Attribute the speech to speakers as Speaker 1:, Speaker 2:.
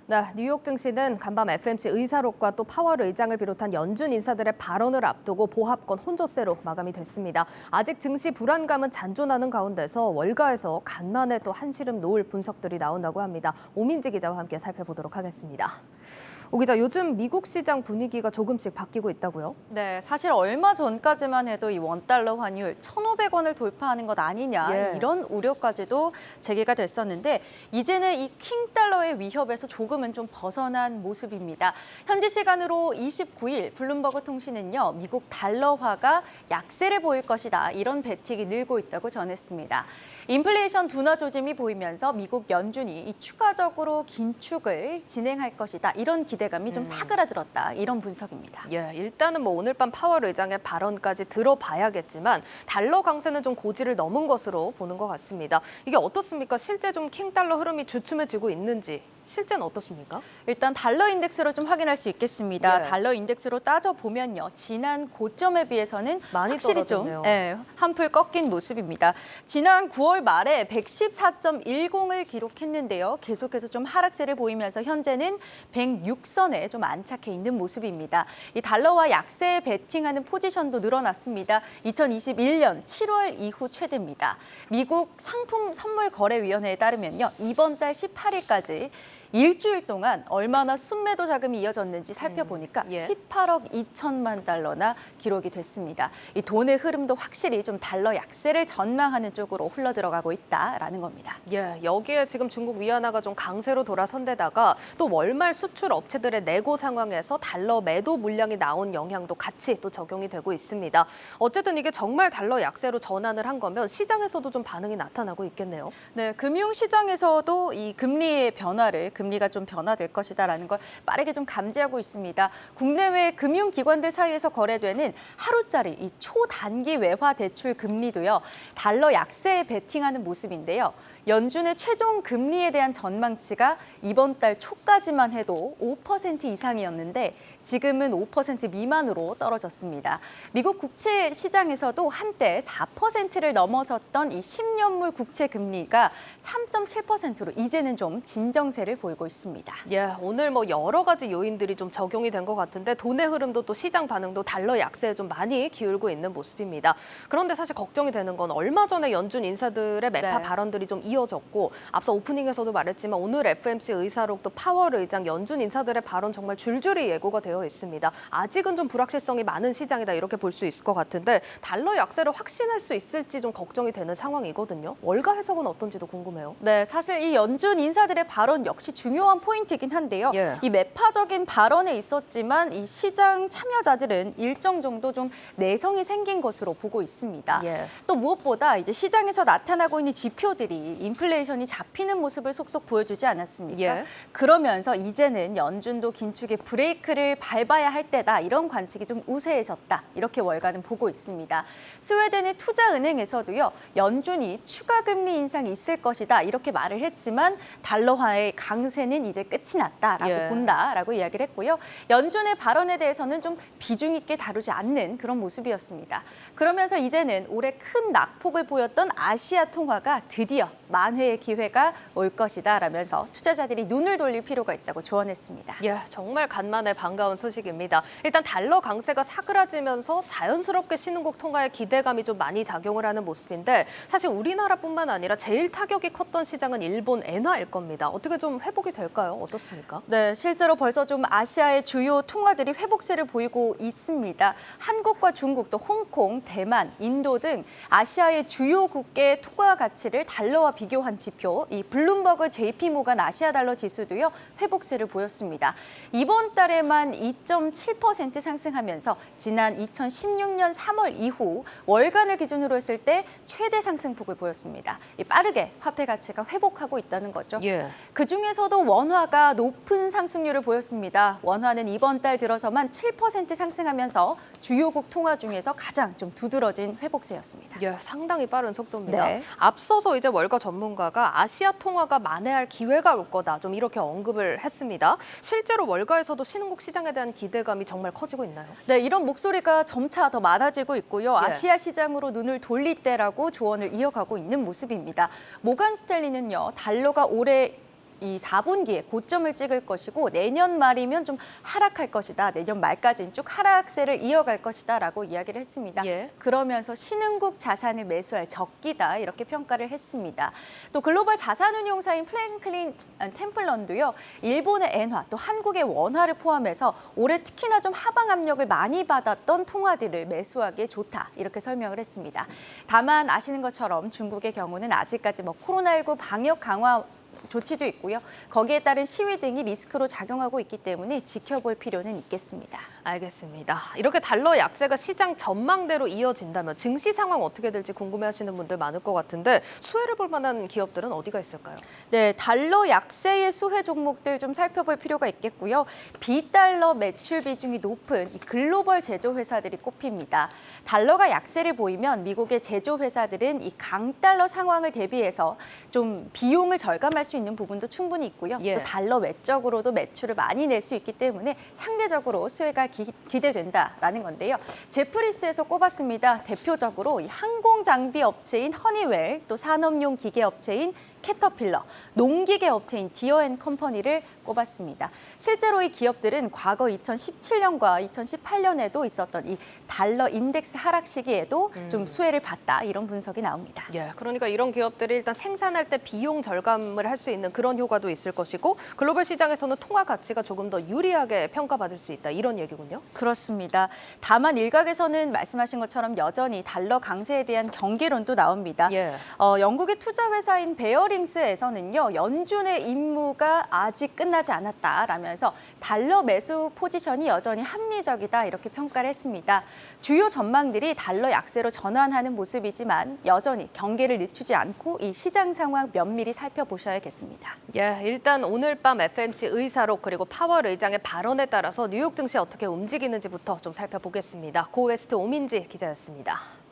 Speaker 1: 네, 뉴욕 증시는 간밤 FMC 의사록과 또 파월 의장을 비롯한 연준 인사들의 발언을 앞두고 보합권 혼조세로 마감이 됐습니다. 아직 증시 불안감은 잔존하는 가운데서 월가에서 간만에 또 한시름 놓을 분석들이 나온다고 합니다. 오민지 기자와 함께 살펴보도록 하겠습니다. 오 기자, 요즘 미국 시장 분위기가 조금씩 바뀌고 있다고요?
Speaker 2: 네, 사실 얼마 전까지만 해도 이 원달러 환율 1,500원을 돌파하는 것 아니냐 이런 우려까지도 제기가 됐었는데 이제는 이 킹달러의 위협에서 조금은 좀 벗어난 모습입니다. 현지 시간으로 29일 블룸버그 통신은요, 미국 달러화가 약세를 보일 것이다 이런 배팅이 늘고 있다고 전했습니다. 인플레이션 둔화 조짐이 보이면서 미국 연준이 이 추가적으로 긴축을 진행할 것이다 이런 기대감이 좀 사그라들었다 이런 분석입니다.
Speaker 1: 예, 일단은 뭐 오늘 밤 파월 의장의 발언까지 들어봐야겠지만 달러 강세는 좀 고지를 넘은 것으로 보는 것 같습니다. 이게 어떻습니까? 실제 좀 킹달러 흐름이 주춤해지고 있는지 실제는 어떻습니까?
Speaker 2: 일단 달러 인덱스로 좀 확인할 수 있겠습니다.
Speaker 1: 예.
Speaker 2: 달러 인덱스로 따져보면요. 지난 고점에 비해서는
Speaker 1: 많이
Speaker 2: 확실히
Speaker 1: 떨어졌네요.
Speaker 2: 좀 한풀 꺾인 모습입니다. 지난 9월 말에 114.10을 기록했는데요. 계속해서 좀 하락세를 보이면서 현재는 106선에 좀 안착해 있는 모습입니다. 이 달러와 약세에 베팅하는 포지션도 늘어났습니다. 2021년 7월 이후 최대입니다. 미국 상품선물거래위원회에 따르면요. 이번 달 18일까지 일주일 동안 얼마나 순매도 자금이 이어졌는지 살펴보니까 18억 2천만 달러나 기록이 됐습니다. 이 돈의 흐름도 확실히 좀 달러 약세를 전망하는 쪽으로 흘러들어가고 있다라는 겁니다.
Speaker 1: 예, 여기에 지금 중국 위안화가 좀 강세로 돌아선 데다가 또 월말 수출 업체들의 내고 상황에서 달러 매도 물량이 나온 영향도 같이 또 적용이 되고 있습니다. 어쨌든 이게 정말 달러 약세로 전환을 한 거면 시장에서도 좀 반응이 나타나고 있겠네요.
Speaker 2: 네, 금융시장에서도 이 금리의 변화를 금리가 좀 변화될 것이다라는 걸 빠르게 좀 감지하고 있습니다. 국내외 금융기관들 사이에서 거래되는 하루짜리 이 초단기 외화 대출 금리도요. 달러 약세에 베팅하는 모습인데요. 연준의 최종 금리에 대한 전망치가 이번 달 초까지만 해도 5% 이상이었는데 지금은 5% 미만으로 떨어졌습니다. 미국 국채 시장에서도 한때 4%를 넘어섰던 이 10년물 국채 금리가 3.7%로 이제는 좀 진정세를 보이고 있습니다.
Speaker 1: 예, 오늘 뭐 여러 가지 요인들이 좀 적용이 된 것 같은데 돈의 흐름도 또 시장 반응도 달러 약세에 좀 많이 기울고 있는 모습입니다. 그런데 사실 걱정이 되는 건 얼마 전에 연준 인사들의 매파 발언들이 좀 이어졌고 앞서 오프닝에서도 말했지만 오늘 FMC 의사록 또 파월 의장 연준 인사들의 발언 정말 줄줄이 예고가 되어 있습니다. 아직은 좀 불확실성이 많은 시장이다 이렇게 볼 수 있을 것 같은데 달러 약세를 확신할 수 있을지 좀 걱정이 되는 상황이거든요. 월가 해석은 어떤지도 궁금해요.
Speaker 2: 네, 사실 이 연준 인사들의 발언 역시 중요한 포인트이긴 한데요. 이 매파적인 발언에 있었지만 이 시장 참여자들은 일정 정도 좀 내성이 생긴 것으로 보고 있습니다. 또 무엇보다 이제 시장에서 나타나고 있는 지표들이 인플레이션이 잡히는 모습을 속속 보여주지 않았습니까? 그러면서 이제는 연준도 긴축의 브레이크를 밟아야 할 때다. 이런 관측이 좀 우세해졌다. 이렇게 월가는 보고 있습니다. 스웨덴의 투자은행에서도요. 연준이 추가 금리 인상이 있을 것이다. 이렇게 말을 했지만 달러화의 강세는 이제 끝이 났다라고 본다라고 이야기를 했고요. 연준의 발언에 대해서는 좀 비중 있게 다루지 않는 그런 모습이었습니다. 그러면서 이제는 올해 큰 낙폭을 보였던 아시아 통화가 드디어 만회의 기회가 올 것이다 라면서 투자자들이 눈을 돌릴 필요가 있다고 조언했습니다.
Speaker 1: 예, 정말 간만에 반가운 소식입니다. 일단 달러 강세가 사그라지면서 자연스럽게 신흥국 통화에 기대감이 좀 많이 작용을 하는 모습인데 사실 우리나라뿐만 아니라 제일 타격이 컸던 시장은 일본 엔화일 겁니다. 어떻게 좀 회복이 될까요? 어떻습니까?
Speaker 2: 네, 실제로 벌써 좀 아시아의 주요 통화들이 회복세를 보이고 있습니다. 한국과 중국, 또 홍콩, 대만, 인도 등 아시아의 주요국의 통화 가치를 달러와 비교한 지표, 이 블룸버그 JP모간 아시아 달러 지수도요, 회복세를 보였습니다. 이번 달에만 2.7% 상승하면서 지난 2016년 3월 이후 월간을 기준으로 했을 때 최대 상승폭을 보였습니다. 빠르게 화폐 가치가 회복하고 있다는 거죠. 그중에서도 원화가 높은 상승률을 보였습니다. 원화는 이번 달 들어서만 7% 상승하면서 주요국 통화 중에서 가장 좀 두드러진 회복세였습니다.
Speaker 1: 예, 상당히 빠른 속도입니다. 앞서서 이제 월가 전문가가 아시아 통화가 만회할 기회가 올 거다. 좀 이렇게 언급을 했습니다. 실제로 월가에서도 신흥국 시장에 대한 기대감이 정말 커지고 있나요?
Speaker 2: 네, 이런 목소리가 점차 더 많아지고 있고요. 아시아 시장으로 눈을 돌릴 때라고 조언을 이어가고 있는 모습입니다. 모간 스탠리는요, 달러가 올해 이 4분기에 고점을 찍을 것이고 내년 말이면 좀 하락할 것이다. 내년 말까지는 쭉 하락세를 이어갈 것이다라고 이야기를 했습니다.
Speaker 1: 예.
Speaker 2: 그러면서 신흥국 자산을 매수할 적기다 이렇게 평가를 했습니다. 또 글로벌 자산운용사인 프랭클린 템플런도요. 일본의 엔화 또 한국의 원화를 포함해서 올해 특히나 좀 하방 압력을 많이 받았던 통화들을 매수하기에 좋다 이렇게 설명을 했습니다. 다만 아시는 것처럼 중국의 경우는 아직까지 코로나19 방역 강화 조치도 있고요. 거기에 따른 시위 등이 리스크로 작용하고 있기 때문에 지켜볼 필요는 있겠습니다.
Speaker 1: 알겠습니다. 이렇게 달러 약세가 시장 전망대로 이어진다면 증시 상황 어떻게 될지 궁금해하시는 분들 많을 것 같은데 수혜를 볼 만한 기업들은 어디가 있을까요?
Speaker 2: 네, 달러 약세의 수혜 종목들 좀 살펴볼 필요가 있겠고요. 비달러 매출 비중이 높은 이 글로벌 제조회사들이 꼽힙니다. 달러가 약세를 보이면 미국의 제조회사들은 이 강달러 상황을 대비해서 좀 비용을 절감할 수 있는 부분도 충분히 있고요.
Speaker 1: 예.
Speaker 2: 또 달러 외적으로도 매출을 많이 낼 수 있기 때문에 상대적으로 수혜가 기대된다라는 건데요. 제프리스에서 꼽았습니다. 대표적으로 이 항공 장비 업체인 허니웰, 또 산업용 기계 업체인 캐터필러, 농기계 업체인 디어앤컴퍼니를 꼽았습니다. 실제로 이 기업들은 과거 2017년과 2018년에도 있었던 이 달러 인덱스 하락 시기에도 좀 수혜를 봤다 이런 분석이 나옵니다.
Speaker 1: 예, 그러니까 이런 기업들이 일단 생산할 때 비용 절감을 할 수 있는 그런 효과도 있을 것이고 글로벌 시장에서는 통화 가치가 조금 더 유리하게 평가받을 수 있다 이런 얘기군요.
Speaker 2: 그렇습니다. 다만 일각에서는 말씀하신 것처럼 여전히 달러 강세에 대한 경계론도 나옵니다.
Speaker 1: 예.
Speaker 2: 영국의 투자 회사인 베어링스에서는요. 연준의 임무가 아직 끝나지 않았다라면서 달러 매수 포지션이 여전히 합리적이다 이렇게 평가를 했습니다. 주요 전망들이 달러 약세로 전환하는 모습이지만 여전히 경계를 늦추지 않고 이 시장 상황 면밀히 살펴보셔야겠습니다.
Speaker 1: 예, 일단 오늘 밤 FMC 의사록 그리고 파월 의장의 발언에 따라서 뉴욕 증시 어떻게 움직이는지부터 좀 살펴보겠습니다. 고웨스트 오민지 기자였습니다.